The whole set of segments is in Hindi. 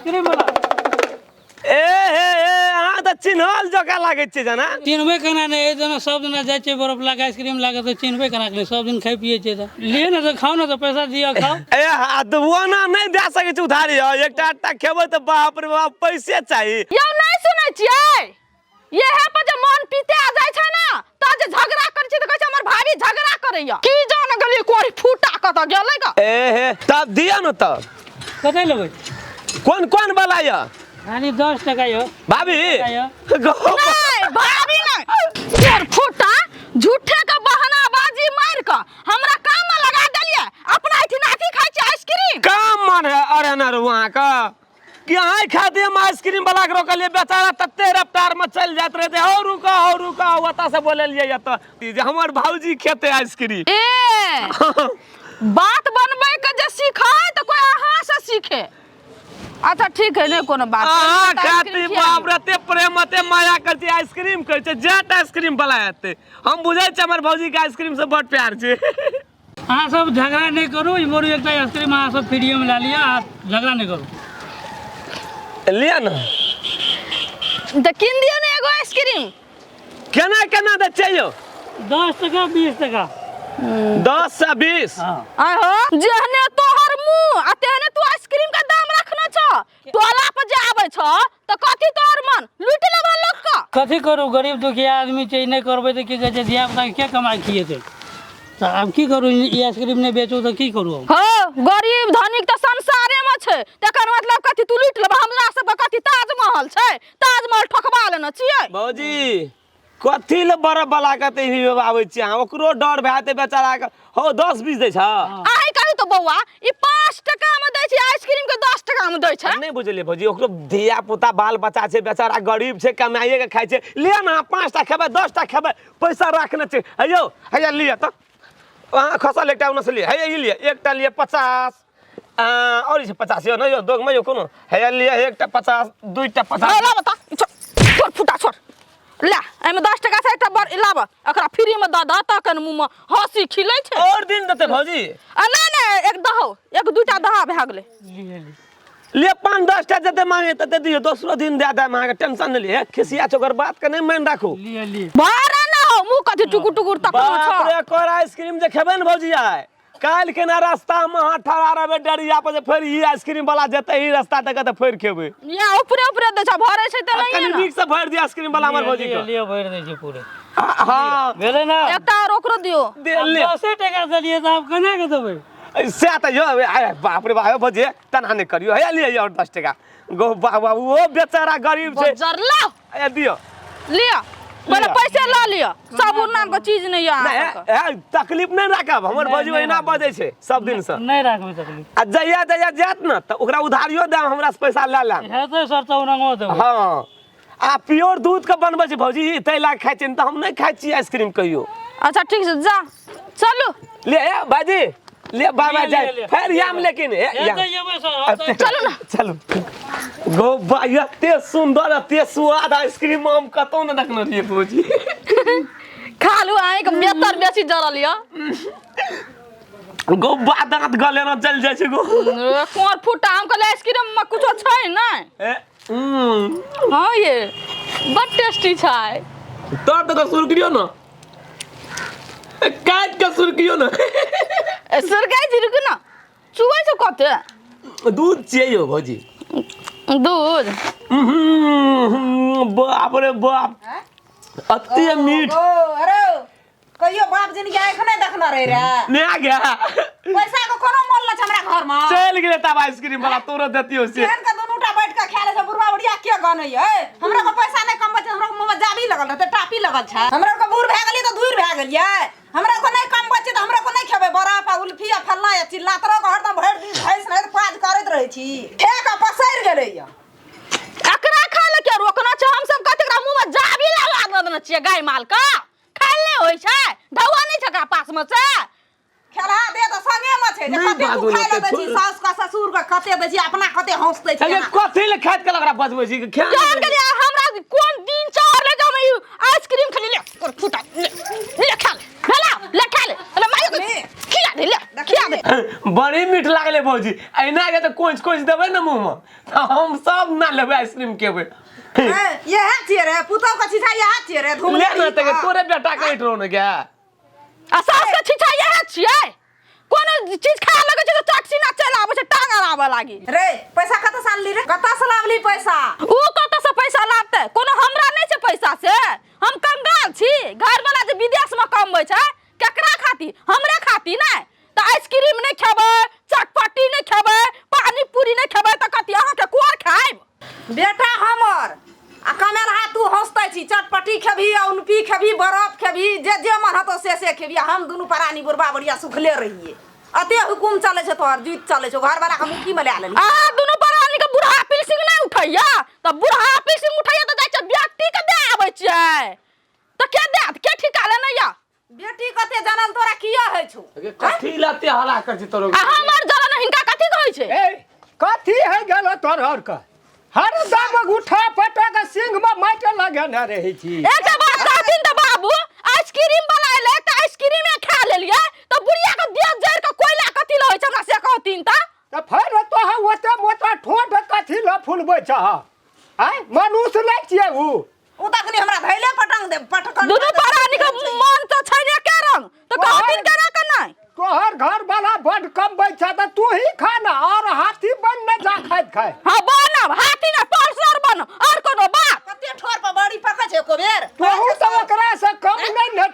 आइसक्रीम वाला अहाँ तऽ चिन्हल जका लागै छै जना चिन्हबे केना नहीं ए जना सब जना जाय छै बर्फ लागा आइसक्रीम लागा तो चिन्हबे केना के सब दिन खाइ पिए छै लिए ना तो खाओ ना तो पैसा दिया खाओ ओना नहीं दे सकै छै उधारी एकटा आटा खेबै तऽ बाप रे बाप पैसे चाही यौ नहीं सुनै छियै येहे पर जे मन पीते आ जाय छै ना त जे झगड़ा करै छै त कहै छै हमर भाभी झगड़ा करैया की जान गेलिए कोरी फूटा कत गेलै ग तब दिया न तब कतै लेबै कोन कोन वाला य खाली 10 टका यो भाभी नहीं भाभी नहीं कोर फूटा झूठे का बहानाबाजी मार के हमरा काम में लगा देलिए अपना इठनाथी खाइ छै आइसक्रीम काम मन है अरे न वहां का कि अहाँ खाते हम आइसक्रीम वाला के रोकलिए बेचारा तत्ते रफ्तार में चल जात रहे हो रुका ओता से बोललिए त जे हमर भौजी खेते आइसक्रीम बात बनबै के जे सिखाय त कोई अहाँ से सीखे अच्छा ठीक है नहीं कोनो बात अहाँ खाती बाप रे ते प्रेम ते माया करती आइसक्रीम कर छै जेट आइसक्रीम वाला हेते हम बुझै छ हमर भौजी के आइसक्रीम से बहुत प्यार छै अहाँ सब झगड़ा नहीं करू इमोरू एकटा आइसक्रीम अहाँ सब फ्री में ला लिया झगड़ा नहीं करू लिया ना त किन दियो ने एगो आइसक्रीम केना केना दे चाहिए 10 टका 20 टका 10 से 20 आय हो जेहने तोहर मुंह आ तेहने तू आइसक्रीम का दाम रखना छ टोला पर जे आबै छ त कथि तोहर मन लूट लेबा लोग का कथी करू गरीब दुखिया आदमी छै नहीं करबै त की कहै छै धिया पुता के कमाई खिएतै त अब की करू ई आइसक्रीम नहीं बेचू त की करू हो गरीब धनिक त संसारे में छै तकर मतलब कथि तू लूट लेबा हमरा सब कथि ताजमहल छै ताजमहल ठकबा लेना छियै भौजी कथी ले बड़ा बला कते ही आबै छी अहाँ ओकरो डर भाते बेचारा के हो 10 20 दै छ आइ कहू त बौआ ई 5 टका में दै छै आइसक्रीम के 10 टका में दै छै नहीं बुझलिए भौजी ओकरो धिया पुता बाल बच्चा छै बेचारा गरीब छै कमाइए के खाइ छै ले ना 5 टा खेबै 10 टा खेबै पैसा रखना छै हेयौ हैया लिया त वहां खसल एकटा उन से लिए हैया ई लिए एकटा लिए 50 और इसे 50 यो न यो दोग में यो कोनो हैया लिए एकटा 50 दुईटा 50 ला बता छोड़ फुटा छोड़ ला एमे 10 टका से एकटा बड़ लाबा एकरा फ्री में द द तक मुंह में हंसी खिलै छै और दिन देते भौजी नहीं एक दहो एक दूटा दहा भए गेलै ले 5-10 टा जते मांगे तते दियो दोसरो दिन दे दे मांगे टेंशन नहीं ले खिसिया चोकर बात के नहीं मान राखू लिए बारा ना हो मुंह कथि टुकुर टुकुर तक बाप रे कोर आइसक्रीम जे खेबे न भौजी आय काल के ना रास्ता में हां ठहरा रहबे डरिया पर फिर ई आइसक्रीम वाला जते ही रास्ता तक त फिर खेबे या ऊपरे दे छ भरे छै त नहीं कनी नीक से भर दिया आइसक्रीम वाला हमर भौजी के लिए भर दे छै पूरे हां भेले ना एकटा और ओकरो दियो दे ले 10 टका से लिए त आप कना के देबै से त यो बाप रे बाप भौजी तना नहीं करियो है लिए और 10 टका गो बाबा वो बेचारा गरीब छै जरला ए दियो लिया पहले पैसे ला लिया साबुन नाम के चीज नहीं नहीं तकलीफ नहीं राखब हमर भौजी ओहिना बजै छै सब दिन से नहीं राखबै तकलीफ आ जइया जात न त ओकरा उधारियो दे हमरा से पैसा ले ले हेतै सर त उनंगो देबै हां आ प्योर दूध के बनबै छै भौजी तैला खाइ छै त हम नहीं खाइ छी आइसक्रीम कहियो अच्छा ठीक छै जा चलू ले बाजी ले बाबा जाए फिर याम लेकिन चलो ना चलो गो बाया ते सुंदर ते स्वाद आइसक्रीम हम कतो न देखन रहिए भौजी खालू आइ के बेहतर बेसी जरल य गो दांत गले न जल जाय छै गो कोर फुटा हम कहले आइसक्रीम में कुछो छै नै हां ये बड टेस्टी छै तोर तो शुरू करियो न काट के शुरू करियो न सरकाई जिरुक न चुबै छ कते दूध चाहिए भौजी दूध बाप रे बाप अति मीठ अरे कहियो बाप जिन के एखने देखना रहे रे ने आ गया पैसा को कोनो मोल न हमरा घर में चल गेले तब आइसक्रीम वाला तोरो देतियो से केहन का दुनुटा बैठ के खाले से बुढ़वा बुढ़िया के गनै है हमरा को पैसा नहीं कम बचे हमरा को मुंह में जाबी लगल रहते टापी लगल छै हमरा को बूढ़ भए गेली त दूर भए गेलियै हमरा को नहीं कम बचे त हमरा को नहीं खेबे बड़ा पा उल्फिया फल्ला या चिल्ला तरो को हरदम भर दिन भैंस नहीं त पाज करैत रहै छी ठेका पसैर गेलै या एकरा खा ले के रोकना छै हम सब कतेकरा मुंह में जाबी लगा देना छियै गाय माल का खाइ ले होय छै धौआ नहीं छकरा पास में से खेला दे त संगे में छै कते तू खाइ ले छी सास का ससुर का कते दे छी अपना कते हंसते छै अरे कथि ले खाइत के लगरा बजबै छी के जान गेलिए हमरा कोन दिन चार ले हम आइसक्रीम खा ले फुटा ले खा ले भेला ले खा ले माय खिला दे ले खिला दे बड़ी मीठ लागले भौजी ऐना के तो कोच देबै ना मुंह में तो हम सब ना लेबै आइसक्रीम केबै ये है छिए रे पुतौ का छिछा ये है छिए रे धूम ले ना तके तोरे बेटा के इटरो न क्या असास के छिछा ये है छिए कोनो चीज खाए लगे छै तो चटसी ना चल आबै छै टांग आबे लागी रे पैसा कत साल ली रे कत से लावली पैसा ऊ कत से पैसा लाबते कोनो हमरा नहीं छै पैसा से हम कंगाल छी घर वाला जे विदेश में कमबै छै केकरा खाती हमरे खाती नै त आइसक्रीम नहीं खेबै चटपटी नहीं खेबै पानी पूरी नहीं खेबै त कथि अहाँ के कोर खाइब बेटा हमर आ कमे रहा तू हंसतै छी चटपटी खेबी उनपी खेबी बरफ खेबी जे मन हतो से खेबी हम दुनू परानी बुढ़बा बढ़िया सुखले रहिए अते हुकुम चले छै तोहर जुत चले छै घर वाला के मुक्की में ले लेली आ दुनू परानी के बुढ़ा पिलसिंग नहीं उठैया त बुढ़ा पिलसिंग उठैया त जाय छै व्यक्ति के दे आबै छै त के देत के ठिका ले नैया बेटी कते जानल तोरा किया है छौ कथी लाते हला कर छी तोरो आ हमर जलन हिनका कथि कहै छै ए कथी है गेलो तोर हर का हर दम उठा पटक सिंह में माटे लगे न रही छी एक बात कहथिन त बाबू आइसक्रीम बनाइले त आइसक्रीम खा लेलिए त बुढ़िया के देह जर के कोयला कथि लहै छै हमरा से कहथिन त फिर तो है ओते मोटा ठोट कथी ल फुलबै छ आय मनुष्य नै छियै उ तखनी हमरा धैले पटंग दे पटकन दुनू परानी के मन त छै ने के रंग त कहथिन केना के नै तोहर घर वाला बड कमबै छ त तू ही खाना और हाथी बन न जा खाए हां बनब हाथी ना पल्सर बन और कोनो बात कते ठोर पर बड़ी पकै छै एको बेर तोहू त ओकरा से कम नै न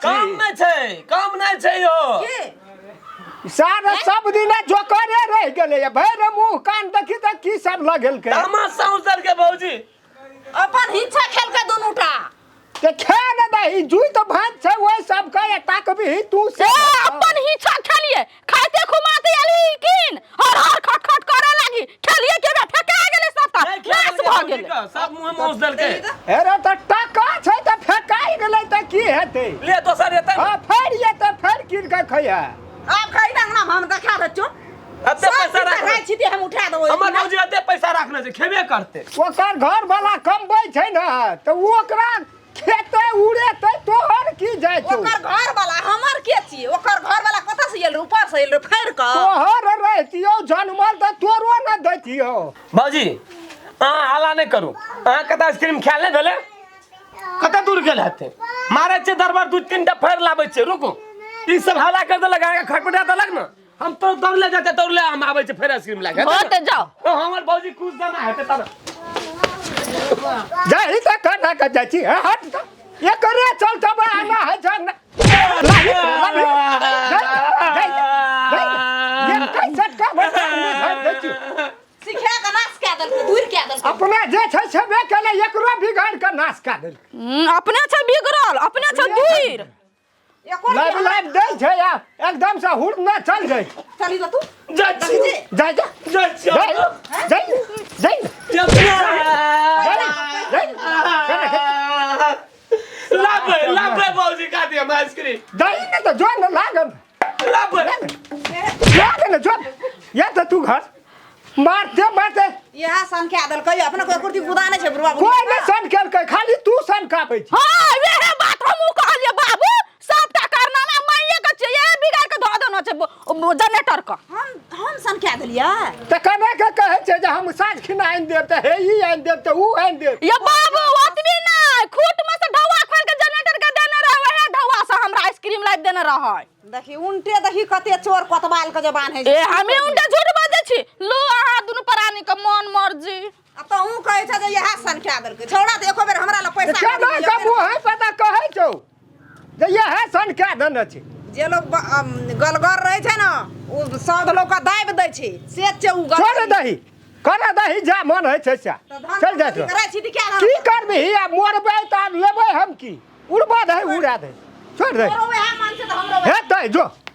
छी कम नहीं छै यो की सारा सब दिन जोकरे रह गेलै भैर मुंह कान देखी त की सब लगल के तमाशा उतर के भौजी अपन हिच्छा खेल के दुनूटा ते खेल दही जुई तो भात छै ओइ सब के ताकबी तू से अपन ही छा खेलिए खाते खुमाते आली किन हर हर खट खट करे लागी खेलिए के फेका गेले सबटा नाश भ गेले सब मुंह में उस दल के अरे त टका छै त फेकाई गेलै त की हेतै ले दोसर एतै हां फेरिए त फेर किन के खइया अब खाई दंगना हम देखा दे चो अते पैसा राख छी हम उठा देबो हमर भौजी अते पैसा राखने छै खेबे करते ओकर घर वाला कमबै छै न त ओकरा खेते उड़ेतै तोहर की जाय छौ ओकर घर वाला हमर के छी ओकर घर वाला कत से एल ऊपर से एल फेर क तोहर रहतियो जनमल त तोरो न दैतियो भौजी अहाँ हाला नहीं करू अहाँ कत आइसक्रीम खा ले भेले कत दूर गेल हेते मारे छै दरबार दू तीन टा फेर लाबै छै रुकू ई सब हाला कर दे लगा के खटपटा देलक न हम तो दौड़ ले जाते दौड़ ले हम आबै छै फेर आइसक्रीम लागे होते जाओ हमर भौजी कुछ देना हेते तब जाई त कना के जाय छी हट त एकरे चल तब आना है जन ये कैसे का बता सिखा के नाश के दल दूर के दल अपना जे छै छबे केले एकरो बिगाड़ के नाश का देल अपने छ बिगड़ल अपने छ दूर एको लाइव लाइव दे छै या एकदम से हुड़ न चल जाय चली जा तू जाची जा जा जाची जाई लाबे लाबे भौजी का दिया आइसक्रीम दही न तो जो न लागन लाबे लागन जो या त तू घर मारते मारते यह सन के दल कहियो अपना कोई कुर्ती बुदा नहीं छै बुढ़वा कोई न सन केल के खाली तू सन काबै छी हां वेहे बात हम कहलिए बाबू सबटा करना ना माइए के छै ये बिगाड़ के ध देना छै जनरेटर का हम सन के दलिया त कने के कहै छै जे हम साँझ खिना आइन देब त हे ई आइन देब त ऊ आइन देब ये बाबू ओतबी ना खूट में से ढौआ खोल के जनरेटर के देने रहे वहे ढौआ से हमरा आइसक्रीम लाइव देने रहे देखी उल्टे देखी कते चोर कोतवाल के जबान है ए हमें उल्टा झूठ बाजै छी लो आहा दुनु प्राणी के मन मर्जी अब तो ऊ कहै छै जे यह सन के दल के छोड़ा दे एको बेर हमरा ल पैसा केना के मुंह है पता कहै छौ जे ये है सन के देने छै जे लोग गलगर रहे छै ना उ सब लोग का दाब दै छै से छै उ छोड़ दही कर दही जा मन है छै चल जा करे छी त क्या की करबी आ मोरबै त लेबै हम की उड़बा दही उड़ा दे छोड़ दे तोरो वह मन से त हमरो हे तै जो